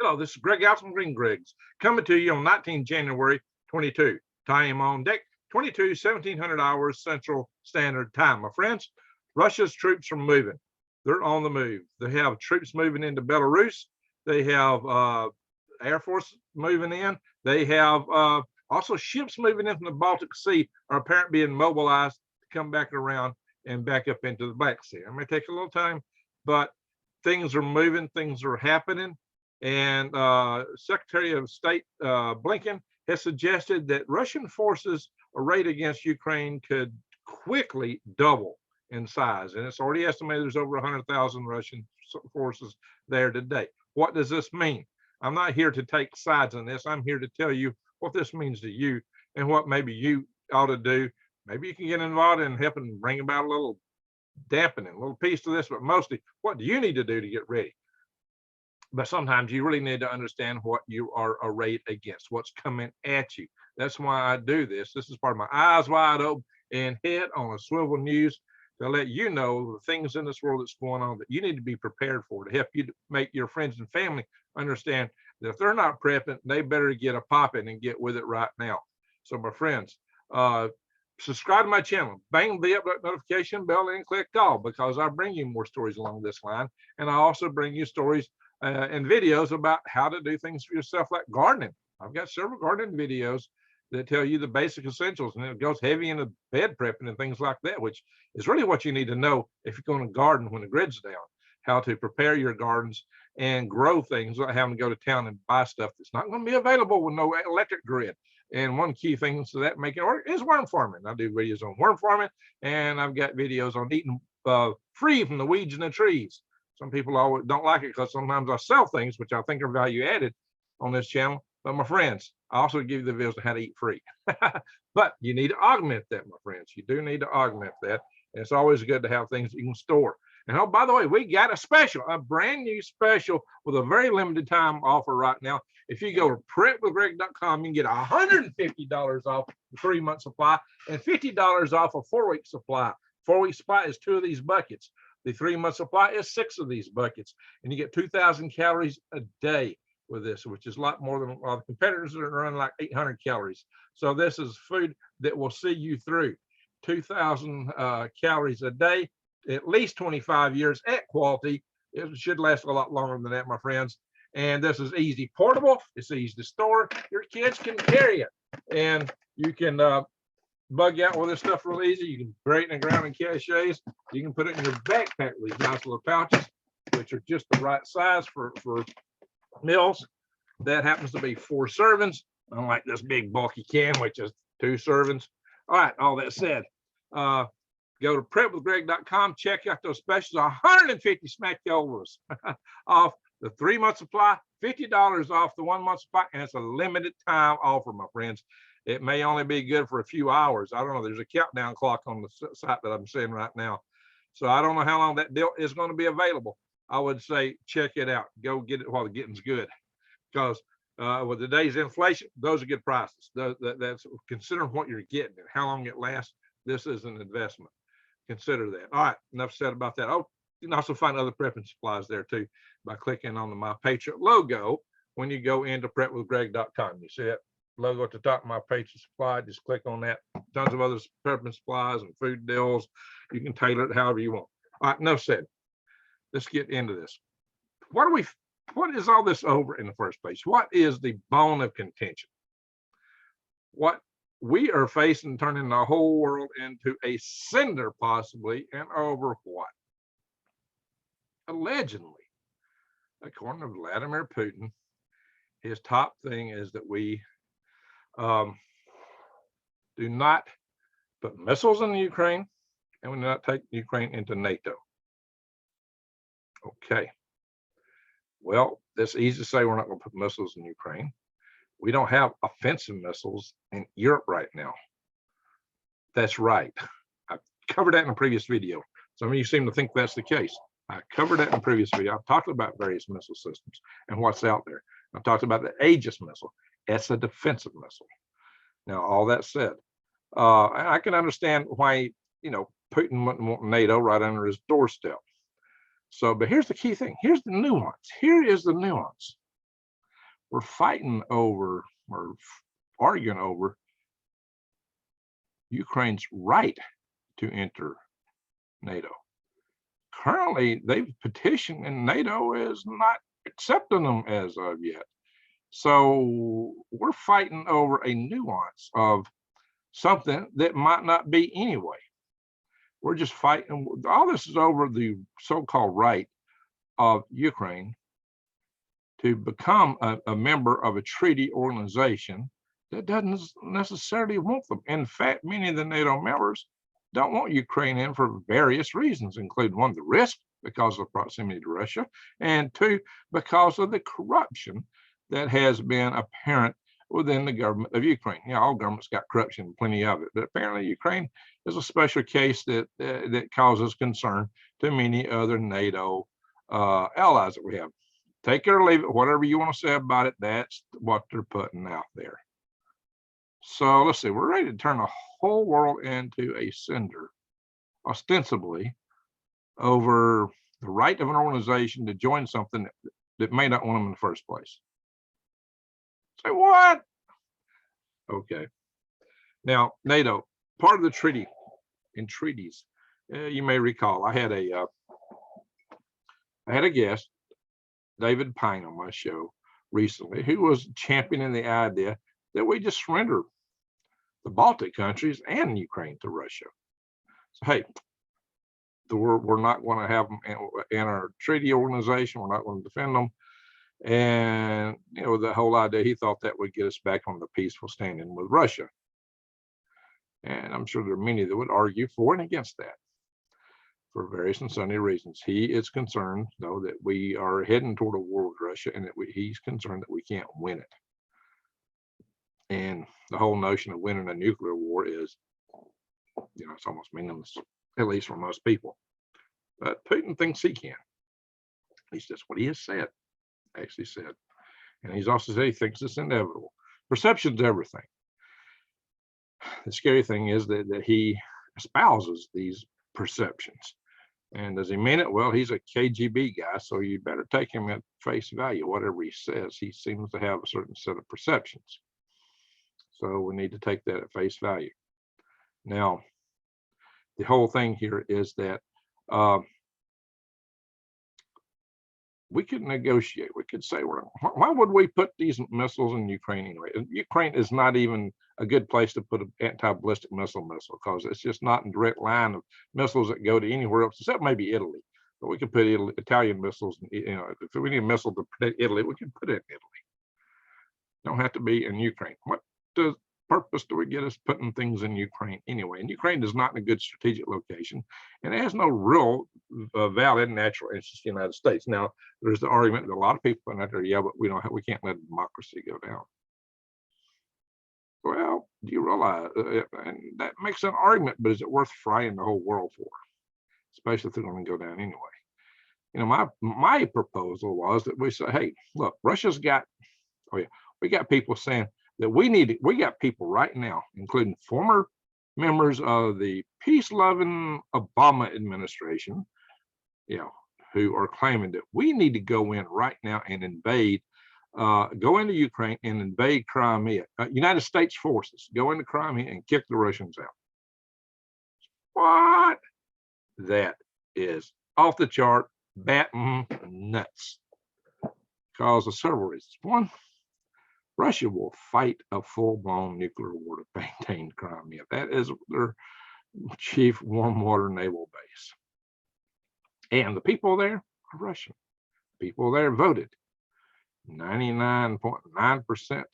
Hello, this is Greg out from Green Greg's coming to you on 19 January 22. Time on deck, 1700 hours Central Standard Time. My friends, Russia's troops are moving. They're on the move. They have troops moving into Belarus. They have Air Force moving in. They have also ships moving in from the Baltic Sea are apparently being mobilized to come back around and back up into the Black Sea. It may take a little time, but things are moving, things are happening. And Secretary of State Blinken has suggested that Russian forces arrayed against Ukraine could quickly double in size. And it's already estimated there's over 100,000 Russian forces there today. What does this mean? I'm not here to take sides on this. I'm here to tell you what this means to you and what maybe you ought to do. Maybe you can get involved in helping bring about a little dampening, a little piece to this, but mostly what do you need to do to get ready? But sometimes you really need to understand what you are arrayed against, what's coming at you. That's why I do this. This is part of my eyes wide open and head on a swivel news to let you know the things in this world that's going on that you need to be prepared for, to help you to make your friends and family understand that if they're not prepping, they better get a popping and get with it right now. So my friends, subscribe to my channel, bang the notification bell and click all, because I bring you more stories along this line. And I also bring you stories and videos about how to do things for yourself, like gardening. I've got several gardening videos that tell you the basic essentials, and it goes heavy into bed prepping and things like that, which is really what you need to know if you're going to garden when the grid's down, how to prepare your gardens and grow things without having to go to town and buy stuff that's not going to be available with no electric grid. And one key thing to that making it work is worm farming. I do videos on worm farming, and I've got videos on eating free from the weeds and the trees. Some people always don't like it because sometimes I sell things which I think are value added on this channel. But my friends, I also give you the videos on how to eat free. But you need to augment that, my friends. You do need to augment that. And it's always good to have things you can store. And oh, by the way, we got a special, a brand new special with a very limited time offer right now. If you go to prepwithgreg.com, you can get $150 off the 3-month supply and $50 off a 4-week supply. 4-week supply is 2 of these buckets. The 3-month supply is 6 of these buckets, and you get 2,000 calories a day with this, which is a lot more than a lot of competitors that are running like 800 calories. So this is food that will see you through 2,000 calories a day, at least 25 years at quality. It should last a lot longer than that, my friends. And this is easy portable. It's easy to store. Your kids can carry it, and you can bug out with this stuff real easy. You can bury it in the ground in caches. You can put it in your backpack with these nice little pouches, which are just the right size for meals. That happens to be 4 servings, unlike this big bulky can, which is 2 servings. All right, all that said, go to prepwithgreg.com, check out those specials. 150 smack overs off the 3-month supply, $50 off the 1-month supply, and it's a limited time offer, my friends. It may only be good for a few hours. I don't know. There's a countdown clock on the site that I'm seeing right now. So I don't know how long that deal is going to be available. I would say check it out. Go get it while the getting's good. Because with today's inflation, those are good prices. That's considering what you're getting and how long it lasts. This is an investment. Consider that. All right, enough said about that. Oh, you can also find other prepping supplies there too by clicking on the My Patriot logo when you go into prepwithgreg.com. You see that logo at the top of My Patriot Supply. Just click on that. Tons of other prepping supplies and food deals. You can tailor it however you want. All right, enough said. Let's get into this. What is all this over in the first place? What is the bone of contention? What we are facing, turning the whole world into a cinder, possibly, and over what? Allegedly, according to Vladimir Putin, his top thing is that we do not put missiles in the Ukraine, and we do not take Ukraine into NATO. Okay. Well, it's easy to say we're not going to put missiles in Ukraine. We don't have offensive missiles in Europe right now. That's right. I covered that in a previous video. Some of you seem to think that's the case. I covered that in a previous video. I've talked about various missile systems and what's out there. I've talked about the Aegis missile. It's a defensive missile. Now, all that said, I can understand why, Putin wouldn't want NATO right under his doorstep. So, but here's the key thing. Here's the nuance. Here is the nuance. we're fighting over or arguing over Ukraine's right to enter NATO. Currently, they've petitioned and NATO is not accepting them as of yet. So we're fighting over a nuance of something that might not be anyway. We're just fighting. All this is over the so-called right of Ukraine to become a member of a treaty organization that doesn't necessarily want them. In fact, many of the NATO members don't want Ukraine in for various reasons, including one, the risk because of proximity to Russia, and two, because of the corruption that has been apparent within the government of Ukraine. You know, all governments got corruption, plenty of it, but apparently Ukraine is a special case that that causes concern to many other NATO allies that we have. Take it or leave it, whatever you want to say about it, that's what they're putting out there. So let's see, we're ready to turn the whole world into a cinder, ostensibly, over the right of an organization to join something that may not want them in the first place. Say what? Okay. Now, NATO, part of the treaty, in treaties, you may recall, I had a guest, David Pyne, on my show recently, who was championing the idea that we just surrender the Baltic countries and Ukraine to Russia. So, hey, we're not going to have them in our treaty organization. We're not going to defend them. And, you know, the whole idea, he thought that would get us back on the peaceful standing with Russia. And I'm sure there are many that would argue for and against that for various and sundry reasons. He is concerned, though, that we are heading toward a war with Russia and that he's concerned that we can't win it. And the whole notion of winning a nuclear war is, you know, it's almost meaningless, at least for most people. But Putin thinks he can. At least that's what he has said, actually said. And he's also said he thinks it's inevitable. Perception's everything. The scary thing is that he espouses these perceptions. And does he mean it? Well, he's a KGB guy, so you better take him at face value. Whatever he says, he seems to have a certain set of perceptions. So we need to take that at face value. Now, the whole thing here is that we could negotiate. We could say, why would we put these missiles in Ukraine anyway? Ukraine is not even a good place to put an anti-ballistic missile because it's just not in direct line of missiles that go to anywhere else, except maybe Italy. But we could put Italian missiles, you know, if we need a missile to protect Italy, we can put it in Italy. Don't have to be in Ukraine. What purpose do we get us putting things in Ukraine anyway? And Ukraine is not in a good strategic location, and it has no real valid natural interest in the United States. Now, there's the argument that a lot of people put out there, yeah, but we can't let democracy go down. Well, do you realize, and that makes an argument, but is it worth frying the whole world for? Especially if they're going to go down anyway. You know, my proposal was that we say, hey, look, Russia's got, we got people saying that we got people right now, including former members of the peace-loving Obama administration, you know, who are claiming that we need to go in right now and invade, go into Ukraine and invade Crimea. United States forces go into Crimea and kick the Russians out. What? That is off the chart, batting nuts. Because of several reasons. One, Russia will fight a full-blown nuclear war to maintain Crimea. That is their chief warm water naval base. And the people there are Russian. People there voted 99.9%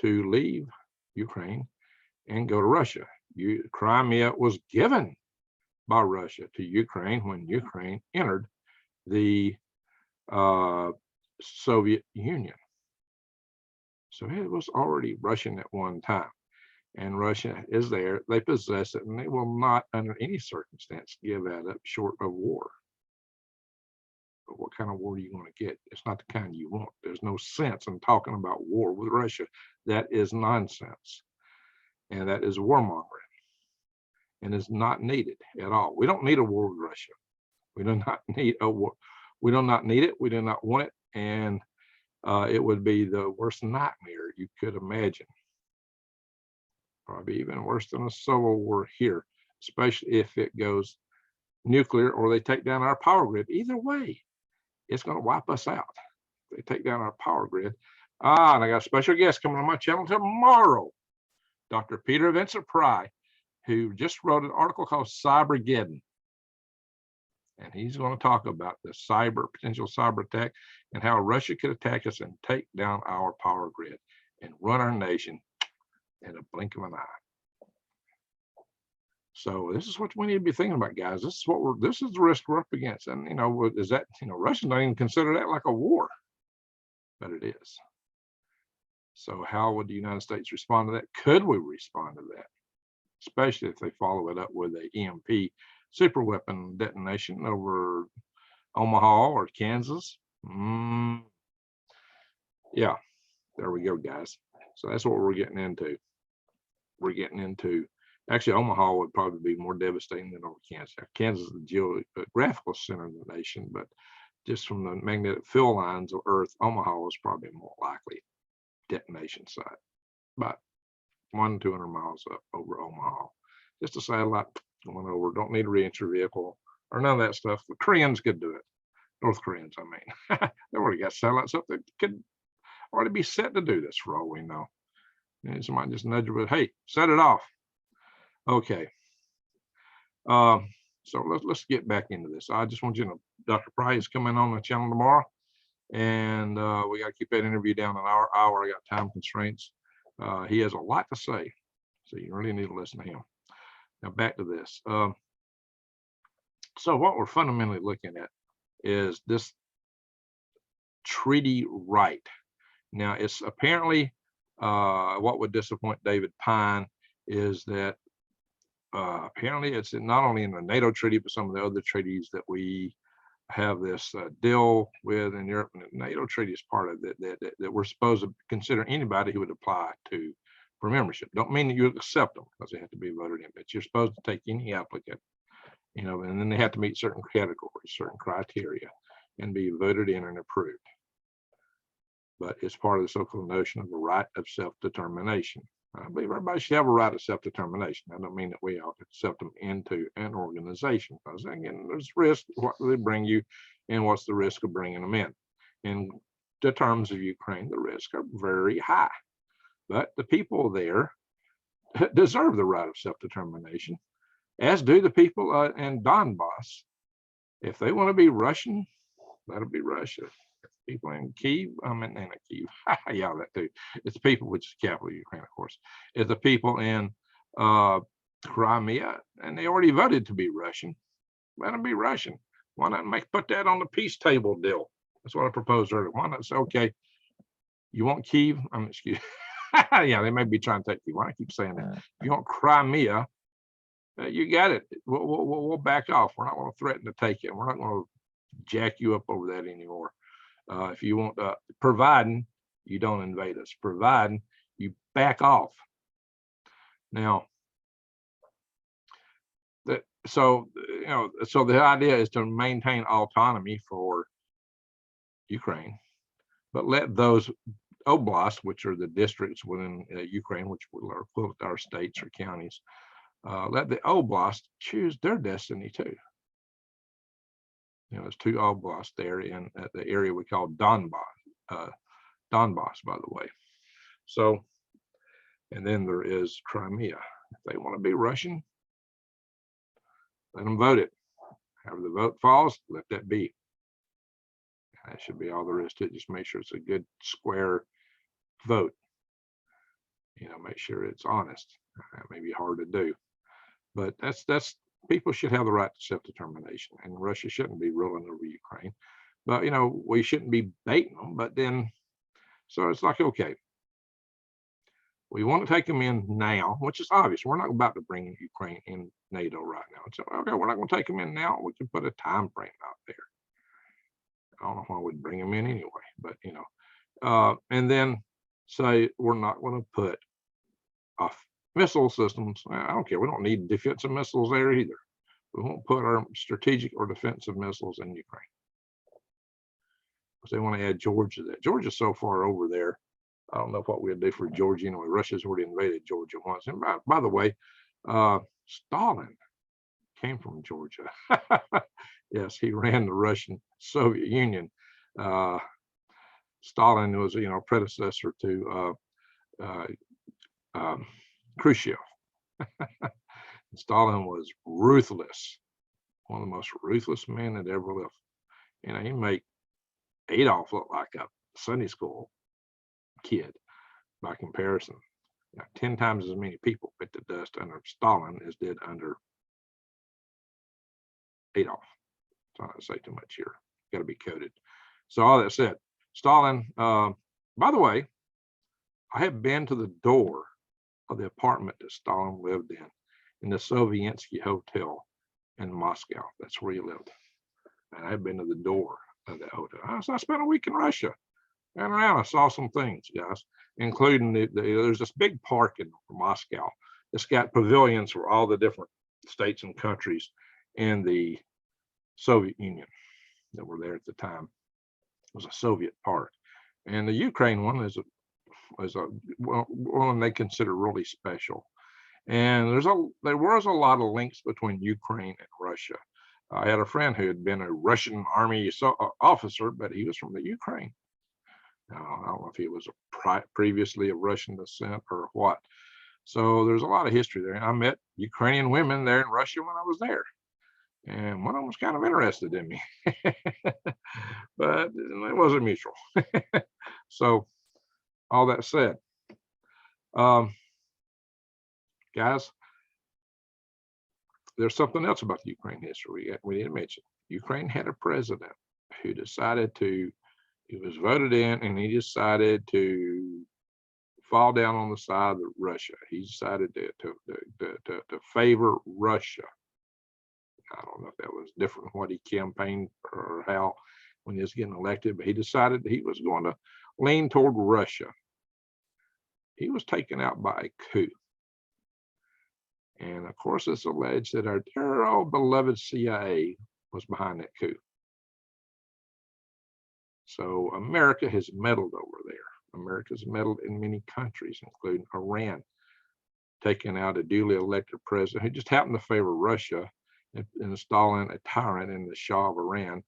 to leave Ukraine and go to Russia. Crimea was given by Russia to Ukraine when Ukraine entered the Soviet Union. So it was already Russian at one time, and Russia is there. They possess it, and they will not, under any circumstance, give that up short of war. But what kind of war are you going to get? It's not the kind you want. There's no sense in talking about war with Russia. That is nonsense, and that is warmongering, and is not needed at all. We don't need a war with Russia. We do not need a war. We do not need it. We do not want it, and it would be the worst nightmare you could imagine. Probably even worse than a civil war here, especially if it goes nuclear or they take down our power grid. Either way, it's going to wipe us out. They take down our power grid. And I got a special guest coming on my channel tomorrow, Dr. Peter Vincent Pry, who just wrote an article called Cybergeddon. And he's going to talk about the potential cyber attack and how Russia could attack us and take down our power grid and run our nation in a blink of an eye. So this is what we need to be thinking about, guys. This is the risk we're up against. And is that, Russians don't even consider that like a war, but it is. So how would the United States respond to that? Could we respond to that? Especially if they follow it up with a EMP superweapon detonation over Omaha or Kansas. Yeah, there we go, guys. So that's what we're getting into. We're getting into, actually, Omaha would probably be more devastating than over Kansas. Kansas is the geographical center of the nation, but just from the magnetic field lines of Earth, Omaha was probably more likely detonation site, about 100 to 200 miles up over Omaha. Just a satellite going over, don't need a re-entry vehicle or none of that stuff. The Koreans could do it. North Koreans, I mean. They already got satellites up that could already be set to do this for all we know. And somebody just nudge it, hey, set it off. Okay. So let's get back into this. I just want you to know, Dr. Pry is coming on the channel tomorrow, and we got to keep that interview down an hour. I got time constraints. He has a lot to say, so you really need to listen to him. Now back to this. So what we're fundamentally looking at is this treaty right. Now it's apparently what would disappoint David Pyne is that apparently it's not only in the NATO treaty, but some of the other treaties that we have this deal with in Europe, and the NATO treaty is part of that we're supposed to consider anybody who would apply to for membership. Don't mean that you accept them because they have to be voted in, but you're supposed to take any applicant, and then they have to meet certain categories, certain criteria, and be voted in and approved. But it's part of the so-called notion of the right of self-determination. I believe everybody should have a right of self-determination. I don't mean that we ought to accept them into an organization, because again, there's risk. What do they bring you, and what's the risk of bringing them in? In the terms of Ukraine, the risks are very high. But the people there deserve the right of self-determination, as do the people in Donbass. If they want to be Russian, let it be Russia. People in Kiev, in Kiev, yeah, that too. It's the people, which is capital Ukraine, of course. It's the people in Crimea, and they already voted to be Russian. Let them be Russian. Why not put that on the peace table deal? That's what I proposed earlier. Why not say, okay, you want Kiev? Excuse. Yeah, they may be trying to take you. Why do I keep saying that? You want Crimea? You got it. We'll back off. We're not going to threaten to take it. We're not going to jack you up over that anymore. If you want, providing you don't invade us, providing you back off. Now, so the idea is to maintain autonomy for Ukraine, but let those oblasts, which are the districts within Ukraine, which are equivalent to our states or counties, let the oblasts choose their destiny too. There's two oblasts there in the area we call Donbass, by the way. So, and then there is Crimea. If they want to be Russian, let them vote it. However the vote falls, let that be. That should be all there is to it. Just make sure it's a good square vote. Make sure it's honest. That may be hard to do, but that's people should have the right to self-determination, and Russia shouldn't be ruling over Ukraine. But we shouldn't be baiting them. But then, so it's like, okay, we want to take them in now, which is obvious. We're not about to bring Ukraine in NATO right now. So okay, we're not going to take them in now. We can put a time frame out there. I don't know why we'd bring them in anyway, but and then say we're not going to put off missile systems. I don't care. We don't need defensive missiles there either. We won't put our strategic or defensive missiles in Ukraine. because they want to add Georgia there. Georgia's so far over there. I don't know what we'd do for Georgia anyway. Russia's already invaded Georgia once. And by the way, Stalin came from Georgia. Yes, he ran the Russian Soviet Union. Stalin was, predecessor to Khrushchev. Stalin was ruthless, one of the most ruthless men that ever lived. He made Adolf look like a Sunday school kid by comparison. 10 times as many people bit the dust under Stalin as did under Adolf. So I don't say too much here. Got to be coded. So all that said, Stalin, by the way, I have been to the door of the apartment that Stalin lived in the Sovietsky Hotel in Moscow. That's where he lived. And I've been to the door of that hotel. I spent a week in Russia. And around, I saw some things, guys, including there's this big park in Moscow. It's got pavilions for all the different states and countries in the Soviet Union that were there at the time. It was a Soviet park. And the Ukraine one is one they consider really special. And there was a lot of links between Ukraine and Russia. I had a friend who had been a Russian army officer, but he was from the Ukraine. Now, I don't know if he was previously of Russian descent or what. So there's a lot of history there. I met Ukrainian women there in Russia when I was there. And one of them was kind of interested in me, but it wasn't mutual. So all that said, guys, there's something else about the Ukraine history we didn't mention. Ukraine had a president who he was voted in, and he decided to fall down on the side of Russia. He decided to favor Russia. I don't know if that was different what he campaigned or how when he was getting elected, but he decided he was going to lean toward Russia. He was taken out by a coup. And of course, it's alleged that our dear old beloved CIA was behind that coup. So America has meddled over there. America's meddled in many countries, including Iran, taking out a duly elected president who just happened to favor Russia and installing a tyrant in the Shah of Iran.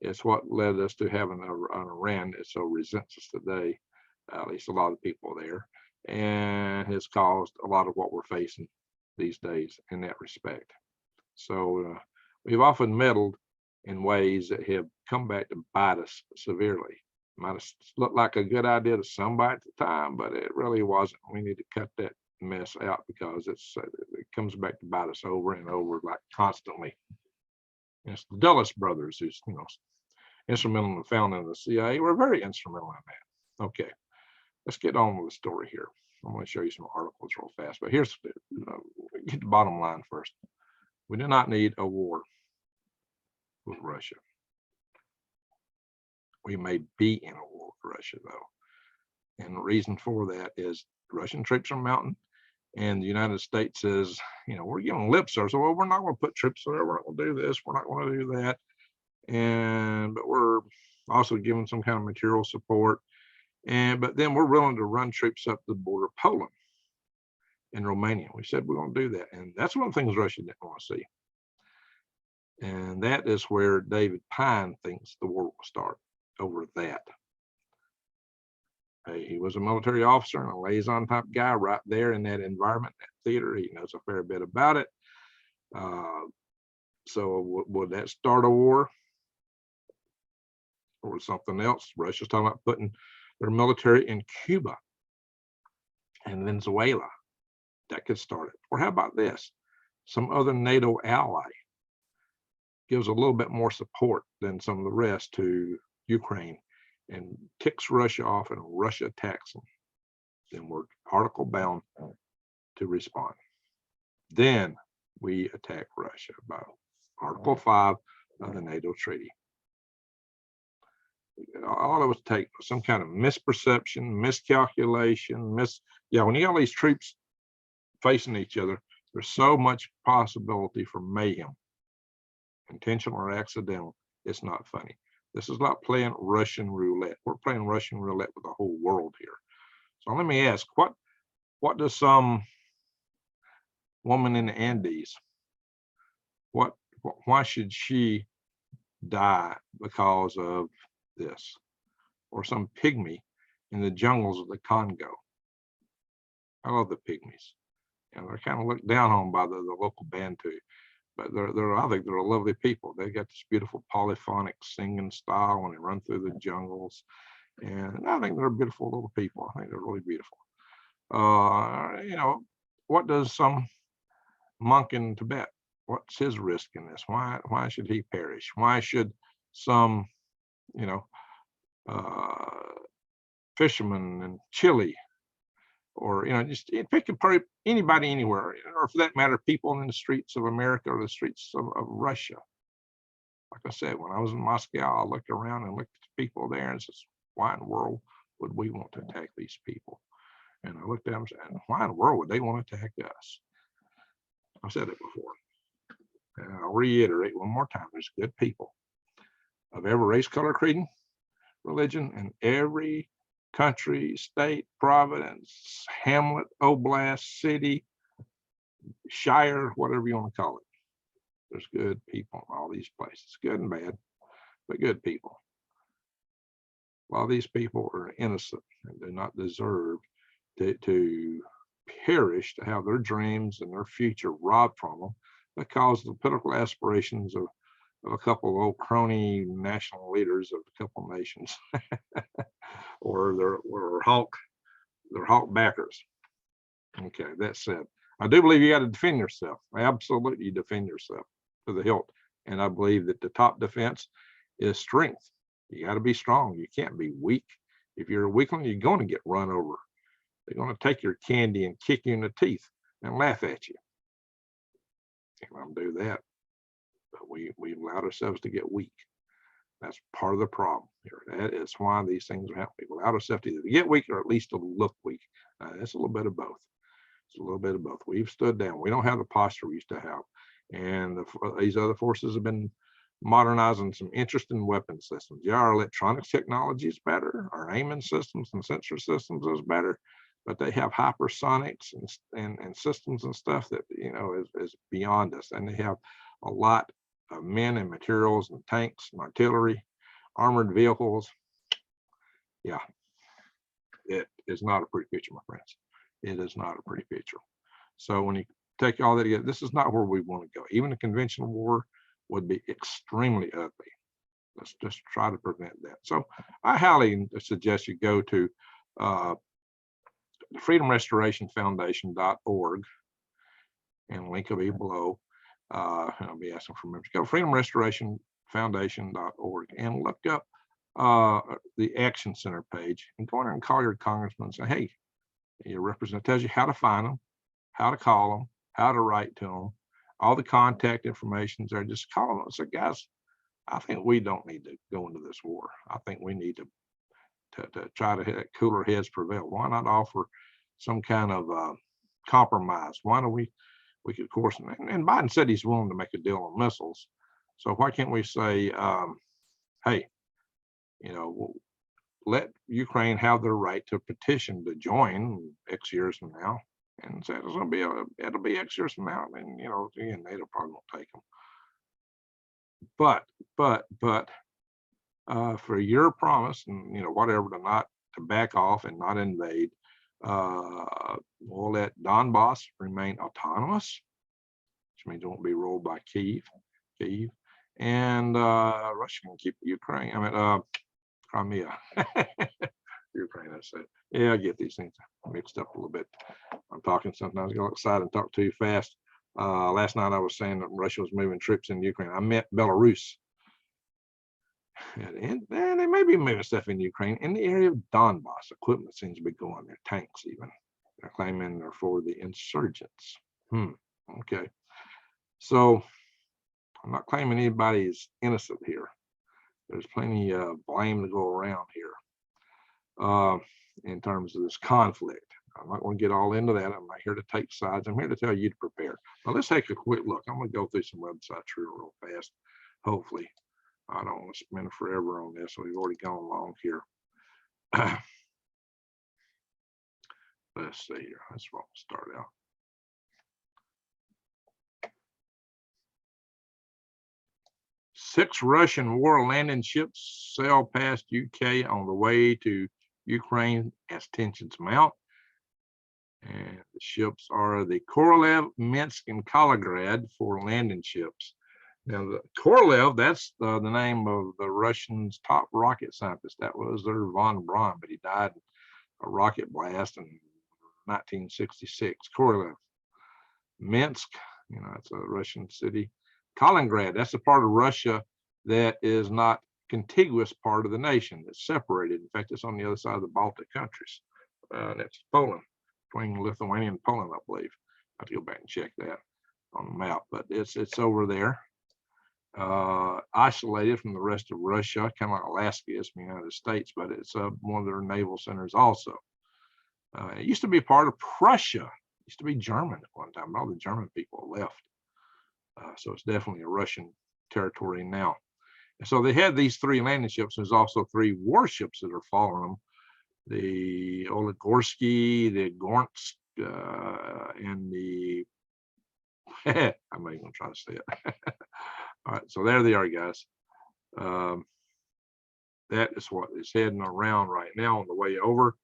It's what led us to having an Iran that so resents us today, at least a lot of people there, and has caused a lot of what we're facing these days in that respect. So we've often meddled in ways that have come back to bite us severely. Might have looked like a good idea to somebody at the time, but it really wasn't. We need to cut that mess out because it comes back to bite us over and over, like constantly. And it's the Dulles brothers who's instrumental in the founding of the CIA. We're very instrumental in that. Okay, let's get on with the story here. I'm going to show you some articles real fast, but here's get the bottom line first. We do not need a war with Russia. We may be in a war with Russia, though. And the reason for that is Russian troops are mounting, and the United States says, we're giving lip service. Well, we're not going to put troops there. We're not going to do this. We're not going to do that. But we're also giving some kind of material support. But then we're willing to run troops up the border of Poland and Romania. We said we're going to do that. And that's one of the things Russia didn't want to see. And that is where David Pyne thinks the war will start, over that. He was a military officer and a liaison type guy right there in that environment, that theater. He knows a fair bit about it. So would that start a war or something else? Russia's talking about putting their military in Cuba and Venezuela. That could start it. Or how about this? Some other NATO ally gives a little bit more support than some of the rest to Ukraine and ticks Russia off, and Russia attacks them. Then we're article bound to respond. Then we attack Russia by Article 5 of the NATO treaty. All it would take was some kind of misperception, miscalculation, when you got all these troops facing each other, there's so much possibility for mayhem, intentional or accidental. It's not funny. This is like playing Russian roulette. We're playing Russian roulette with the whole world here. So let me ask, what does some woman in the Andes, why should she die because of this? Or some pygmy in the jungles of the Congo. I love the pygmies. And they're kind of looked down on by the local Bantu. But I think they're lovely people. They got this beautiful polyphonic singing style when they run through the jungles. And I think they're beautiful little people. I think they're really beautiful. What does some monk in Tibet, what's his risk in this? Why should he perish? Why should some, fisherman in Chile, or just pick anybody anywhere, or for that matter, people in the streets of America or the streets of Russia. Like I said, when I was in Moscow, I looked around and looked at the people there and said, why in the world would we want to attack these people? And I looked at them and said, why in the world would they want to attack us? I've said it before, and I'll reiterate one more time. There's good people of every race, color, creed, and religion in every country, state, province, hamlet, oblast, city, shire, whatever you want to call it. There's good people in all these places, good and bad, but good people. A lot of these people are innocent and do not deserve to perish, to have their dreams and their future robbed from them because of the political aspirations of a couple of old crony national leaders of a couple of nations, or they're hawk backers. Okay, that said, I do believe you got to defend yourself. Absolutely defend yourself to the hilt. And I believe that the top defense is strength. You got to be strong. You can't be weak. If you're a weakling, you're going to get run over. They're going to take your candy and kick you in the teeth and laugh at you. Can't let them do that. But we've allowed ourselves to get weak. That's part of the problem here. That is why these things are happening. We've allowed ourselves to either get weak or at least to look weak. It's a little bit of both. It's a little bit of both. We've stood down. We don't have the posture we used to have. And these other forces have been modernizing some interesting weapon systems. Yeah, our electronics technology is better. Our aiming systems and sensor systems is better. But they have hypersonics and systems and stuff that, is beyond us. And they have a lot of men and materials and tanks and artillery, armored vehicles. Yeah, it is not a pretty picture, my friends. It is not a pretty picture. So when you take all that together, this is not where we want to go. Even a conventional war would be extremely ugly. Let's just try to prevent that. So I highly suggest you go to freedomrestorationfoundation.org, and link will be below. And I'll be asking for members. Go to freedomrestorationfoundation.org and look up the Action Center page, and go in there and call your congressman and say, hey, your representative tells you how to find them, how to call them, how to write to them. All the contact information there. Just call them and say, guys, I think we don't need to go into this war. I think we need to try to let cooler heads prevail. Why not offer some kind of compromise? Why don't we could, of course, and Biden said he's willing to make a deal on missiles. So why can't we say, hey, let Ukraine have their right to petition to join X years from now, and say it'll be X years from now, and again, NATO probably won't take them. But for your promise and whatever to back off and not invade, we'll let Donbass remain autonomous, which means it won't be ruled by Kyiv, and Russia can keep Ukraine. Crimea. Ukraine, I said. Yeah, I get these things mixed up a little bit. I'm talking sometimes, I get excited and talk too fast. Last night I was saying that Russia was moving troops in Ukraine. I meant Belarus. And they may be moving stuff in Ukraine. In the area of Donbass, equipment seems to be going there, tanks even. They're claiming they're for the insurgents. Okay. So I'm not claiming anybody is innocent here. There's plenty of blame to go around here in terms of this conflict. I'm not going to get all into that. I'm not here to take sides. I'm here to tell you to prepare. Now let's take a quick look. I'm going to go through some websites real fast, hopefully. I don't want to spend forever on this. We've already gone long here. Let's see here. That's what we'll start out. Six Russian war landing ships sail past UK on the way to Ukraine as tensions mount. And the ships are the Korolev, Minsk, and Kaliningrad for landing ships. Now, the Korolev, that's the name of the Russians' top rocket scientist. That was their von Braun, but he died in a rocket blast in 1966. Korolev. Minsk, you know, it's a Russian city. Kaliningrad, that's a part of Russia that is not contiguous part of the nation. It's separated. In fact, it's on the other side of the Baltic countries. And it's Poland, between Lithuania and Poland, I believe. I have to go back and check that on the map, but it's over there. Isolated from the rest of Russia, kind of like Alaska is from the United States, but it's one of their naval centers also. It used to be part of Prussia. It used to be German at one time. All the German people left. So it's definitely a Russian territory now. And so they had these three landing ships. There's also three warships that are following them. The Oligorsky, the Gornsk, and the, I'm not even gonna try to say it. All right, so there they are, guys. That is what is heading around right now on the way over.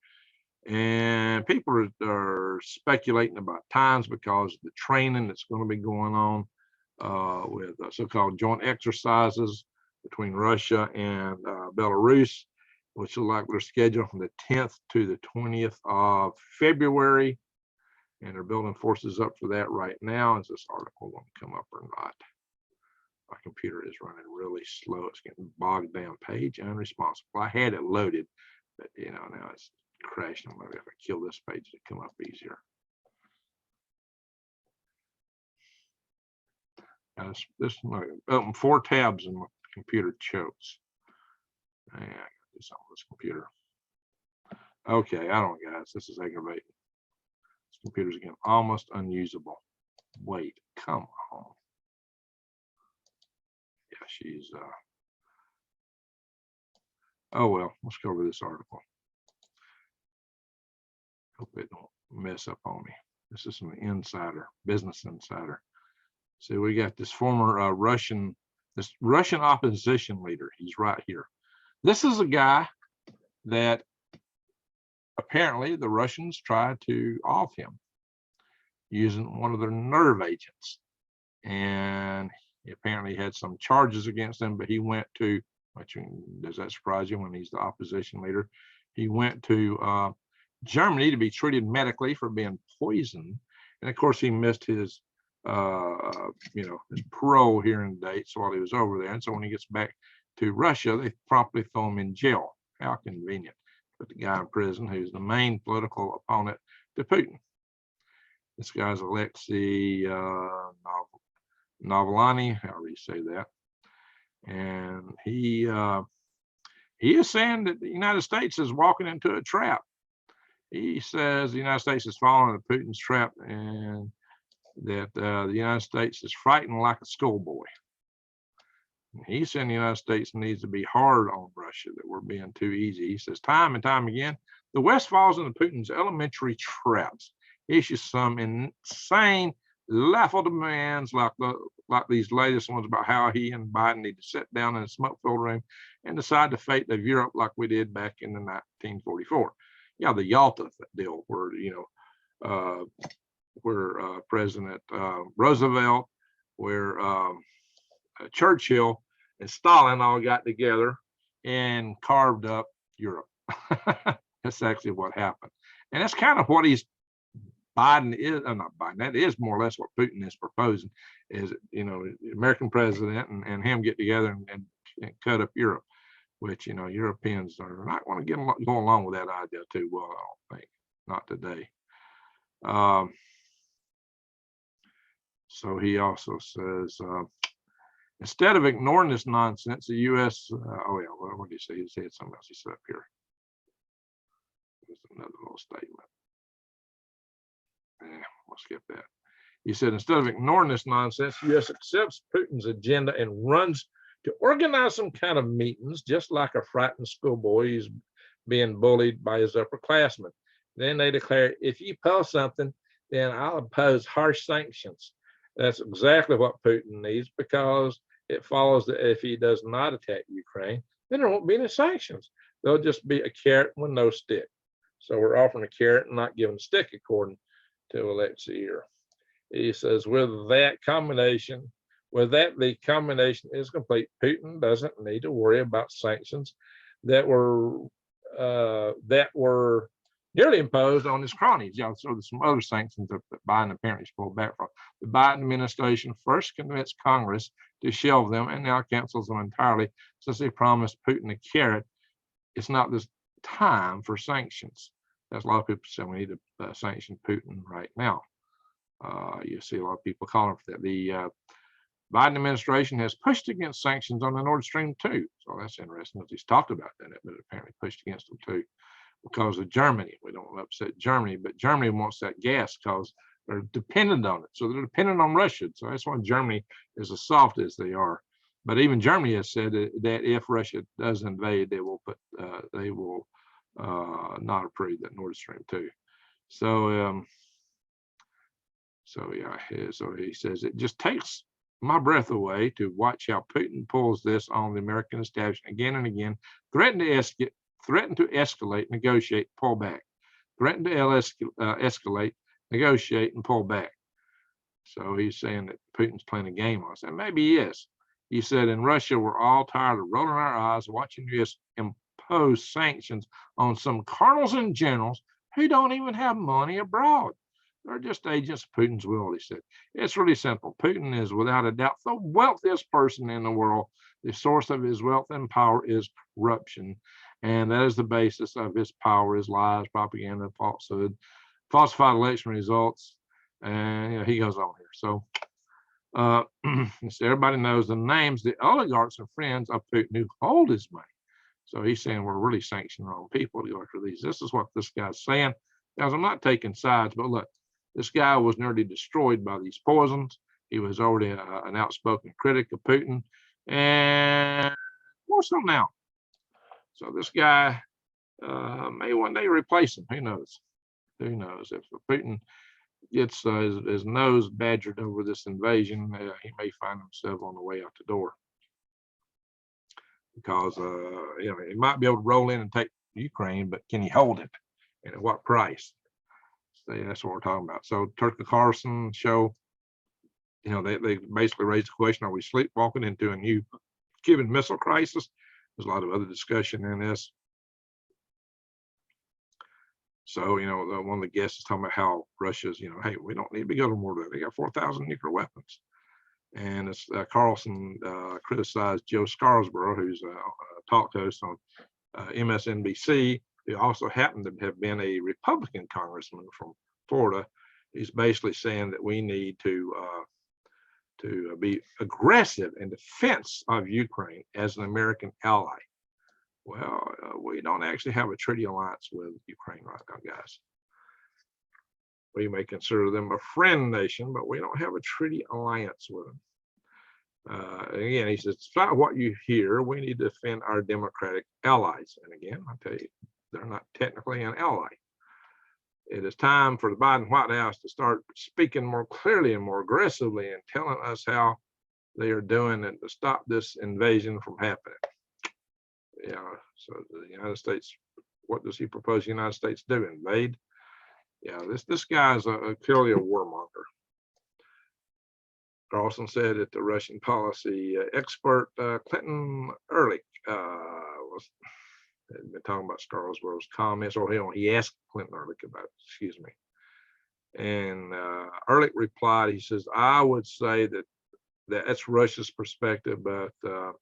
And people are speculating about times because of the training that's going to be going on with so-called joint exercises between Russia and Belarus, which look like they're scheduled from the 10th to the 20th of February. And they're building forces up for that right now. Is this article going to come up or not? My computer is running really slow. It's getting bogged down. Page unresponsive. I had it loaded, but you know, now it's crashing. Maybe if I kill this page, it'll come up easier. This open 4 tabs and my computer chokes. I gotta do something with this computer. Okay, I don't know, guys. This is aggravating. This computer's getting almost unusable. Wait, come on. Yeah, she's oh well, let's go over this article. Hope it don't mess up on me. This is from the Insider, Business Insider. So we got this former Russian opposition leader. He's right here. This is a guy that apparently the Russians tried to off him using one of their nerve agents. And he apparently had some charges against him, but he went to, does that surprise you when he's the opposition leader? He went to Germany to be treated medically for being poisoned. And of course, he missed his, his parole hearing dates while he was over there. And so when he gets back to Russia, they promptly throw him in jail. How convenient. Put the guy in prison who's the main political opponent to Putin. This guy's Alexei Navalny, however you say that. And he is saying that the United States is walking into a trap. He says the United States is falling into Putin's trap and that the United States is frightened like a schoolboy. He's saying the United States needs to be hard on Russia, that we're being too easy. He says time and time again, the West falls into Putin's elementary traps, issues some insane, laughable demands like these latest ones about how he and Biden need to sit down in a smoke-filled room and decide the fate of Europe like we did back in the 1944. Yeah, the Yalta deal where, President Roosevelt, where Churchill and Stalin all got together and carved up Europe. That's actually what happened. And that's kind of what Biden is, not Biden, that is more or less what Putin is proposing, is, the American president and him get together and cut up Europe, which, Europeans are not going to go along with that idea too well, I don't think. Not today. So he also says, instead of ignoring this nonsense, the U.S. What did he say? He said something else. He said up here. There's another little statement. We'll skip that. He said, instead of ignoring this nonsense, the U.S. accepts Putin's agenda and runs to organize some kind of meetings, just like a frightened schoolboy is being bullied by his upperclassmen. Then they declare, if you post something, then I'll impose harsh sanctions. That's exactly what Putin needs, because it follows that if he does not attack Ukraine, then there won't be any sanctions. There'll just be a carrot with no stick. So we're offering a carrot and not giving a stick, according to Alexei. He says, with that, the combination is complete. Putin doesn't need to worry about sanctions that were nearly imposed on his cronies. So there's some other sanctions that Biden apparently pulled back from. The Biden administration first convinced Congress to shelve them and now cancels them entirely, since they promised Putin a carrot. It's not this time for sanctions. As a lot of people say, we need to sanction Putin right now. You see a lot of people calling for that. The Biden administration has pushed against sanctions on the Nord Stream 2. So that's interesting. He's talked about that, but apparently pushed against them too because of Germany. We don't upset Germany, but Germany wants that gas because they're dependent on it. So they're dependent on Russia. So that's why Germany is as soft as they are. But even Germany has said that if Russia does invade, they will not approve that Nord Stream 2. So he says it just takes my breath away to watch how Putin pulls this on the American establishment again and again, threaten to escalate, negotiate, pull back, threaten to escalate, negotiate, and pull back. So he's saying that Putin's playing a game on us, and maybe he is. He said, in Russia, we're all tired of rolling our eyes watching the U.S. impose sanctions on some colonels and generals who don't even have money abroad. They're just agents of Putin's will, he said. It's really simple. Putin is without a doubt the wealthiest person in the world. The source of his wealth and power is corruption. And that is the basis of his power, is lies, propaganda, falsehood, falsified election results. And he goes on here. So everybody knows the names, the oligarchs and friends of Putin who hold his money. So he's saying we're really sanctioning wrong people to go after these. This is what this guy's saying. Guys, I'm not taking sides, but look, this guy was nearly destroyed by these poisons. He was already an outspoken critic of Putin, and more so now. So this guy may one day replace him. Who knows? Who knows? If Putin gets his nose badgered over this invasion, he may find himself on the way out the door. Because he might be able to roll in and take Ukraine, but can he hold it? And at what price? So that's what we're talking about. So Tucker Carlson show, they basically raised the question: are we sleepwalking into a new Cuban Missile Crisis? There's a lot of other discussion in this. So one of the guests is talking about how Russia's, hey, we don't need to be going to war. They got 4,000 nuclear weapons. And it's Carlson criticized Joe Scarborough, who's a talk host on MSNBC, who also happened to have been a Republican congressman from Florida. He's basically saying that we need to be aggressive in defense of Ukraine as an American ally. Well, we don't actually have a treaty alliance with Ukraine right now, guys. We may consider them a friend nation, but we don't have a treaty alliance with them. Again, he says, despite what you hear, we need to defend our democratic allies. And again, I tell you, they're not technically an ally. It is time for the Biden White House to start speaking more clearly and more aggressively and telling us how they are doing it to stop this invasion from happening. So the United States, what does he propose the United States do? Invade? This guy is clearly a warmonger. Carlson said that the Russian policy expert Clinton Ehrlich had been talking about Scarsborough's comments, or he asked Clinton Ehrlich about it, excuse me. And Ehrlich replied, he says, I would say that's Russia's perspective, but we're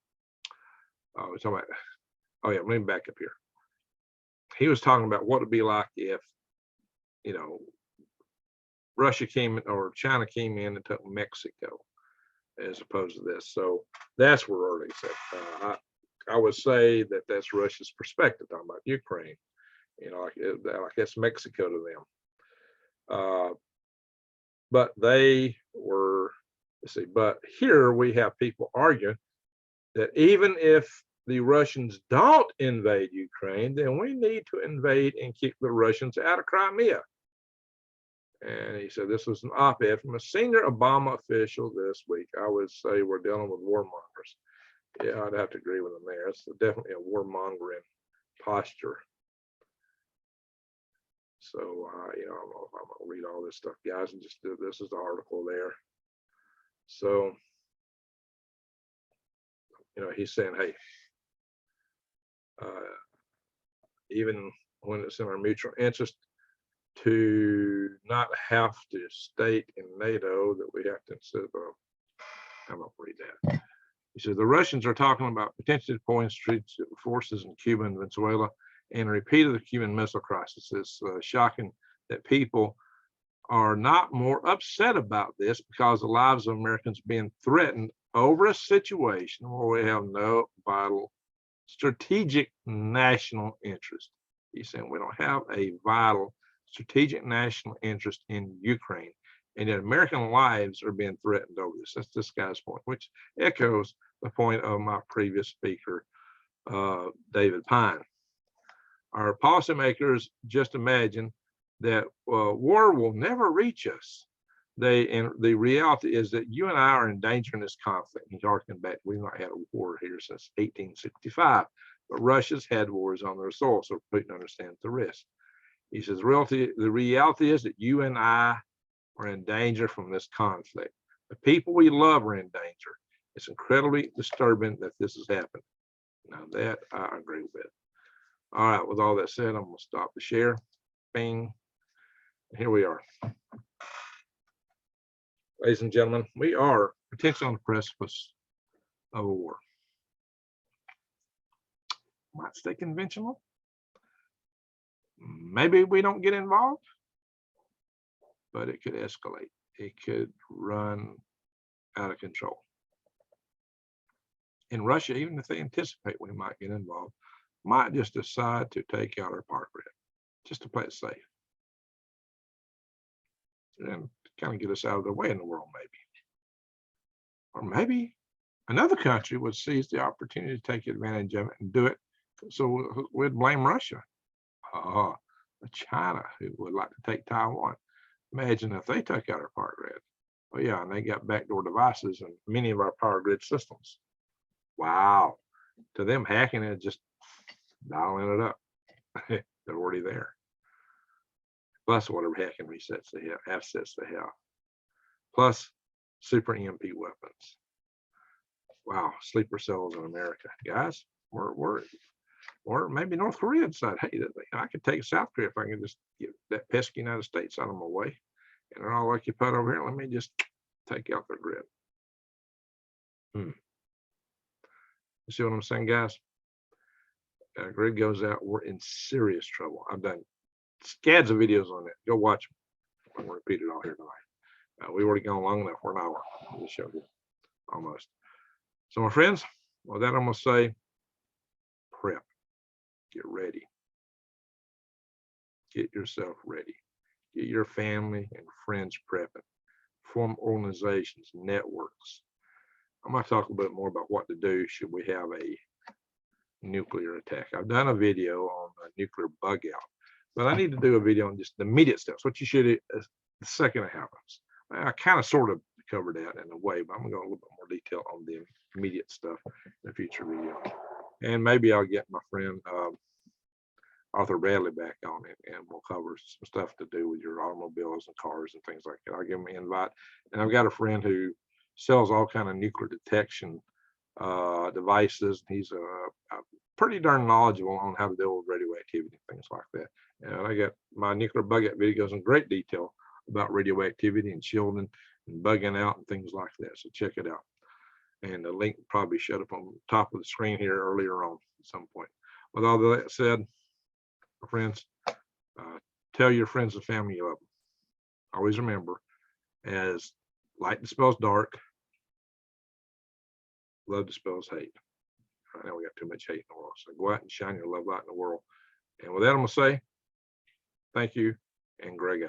talking about, let me back up here. He was talking about what it'd be like if, Russia came in, or China came in and took Mexico, as opposed to this. So that's where Ehrlich said, I would say that that's Russia's perspective, talking about Ukraine, like that's Mexico to them. But they were, but here we have people arguing that even if the Russians don't invade Ukraine, then we need to invade and kick the Russians out of Crimea. And he said this was an op-ed from a senior Obama official this week. I would say we're dealing with warmongers. Yeah, I'd have to agree with him there. It's definitely a warmongering posture. So, you know, I don't know if I'm going to read all this stuff, guys, and just do this is the article there. So, you know, he's saying, hey, even when it's in our mutual interest to not have to state in NATO that we have to instead of, I'm going to read that. He says the Russians are talking about potentially deploying strategic forces in Cuba and Venezuela and a repeat of the Cuban Missile Crisis. It's shocking that people are not more upset about this because the lives of Americans are being threatened over a situation where we have no vital strategic national interest. He's saying we don't have a vital strategic national interest in Ukraine, and that American lives are being threatened over this. That's this guy's point, which echoes the point of my previous speaker, David Pyne. Our policymakers just imagine that war will never reach us. And the reality is that you and I are in danger in this conflict. He's harking back, we've not had a war here since 1865, but Russia's had wars on their soil, so Putin understands the risk. He says, the reality is that you and I are in danger from this conflict. The people we love are in danger. It's incredibly disturbing that this has happened. Now that I agree with. All right, with all that said, I'm going to stop the share. Bing. Here we are. Ladies and gentlemen, we are potentially on the precipice of a war. Might stay conventional. Maybe we don't get involved, but it could escalate. It could run out of control. In Russia, even if they anticipate we might get involved, might just decide to take out our power grid just to play it safe and kind of get us out of the way in the world, maybe. Or maybe another country would seize the opportunity to take advantage of it and do it. So we'd blame Russia. China, who would like to take Taiwan. Imagine if they took out our power grid. Oh yeah, and they got backdoor devices in many of our power grid systems. Wow. To them, hacking it, just dialing it up. They're already there. Plus whatever hacking resets they have, assets they have. Plus super EMP weapons. Wow, sleeper cells in America. Guys, or maybe North Korea decide, hey, I could take South Korea if I can just get that pesky United States out of my way. And they're all occupied over here. Let me just take out their grid. You see what I'm saying, guys? Grid goes out, we're in serious trouble. I've done scads of videos on that. Go watch them. I'm going to repeat it all here tonight. We've already gone long enough for an hour on the show here, almost. So, my friends, with that, I'm going to say, prep. Get ready. Get yourself ready. Get your family and friends prepping. Form organizations, networks. I'm going to talk a bit more about what to do should we have a nuclear attack. I've done a video on a nuclear bug out, but I need to do a video on just the immediate steps, what you should do the second it happens. I kind of sort of covered that in a way, but I'm going to go a little bit more detail on the immediate stuff in a future video. And maybe I'll get my friend Arthur Bradley back on it, and we'll cover some stuff to do with your automobiles and cars and things like that. I'll give him an invite. And I've got a friend who sells all kind of nuclear detection devices. He's pretty darn knowledgeable on how to deal with radioactivity and things like that. And I got my nuclear bug out videos in great detail about radioactivity and shielding and bugging out and things like that. So check it out. And the link probably showed up on the top of the screen here earlier on at some point. With all that said, friends, tell your friends and family you love them. Always remember, as light dispels dark, love dispels hate. Right now we got too much hate in the world. So go out and shine your love light in the world. And with that, I'm going to say thank you, and Greg out.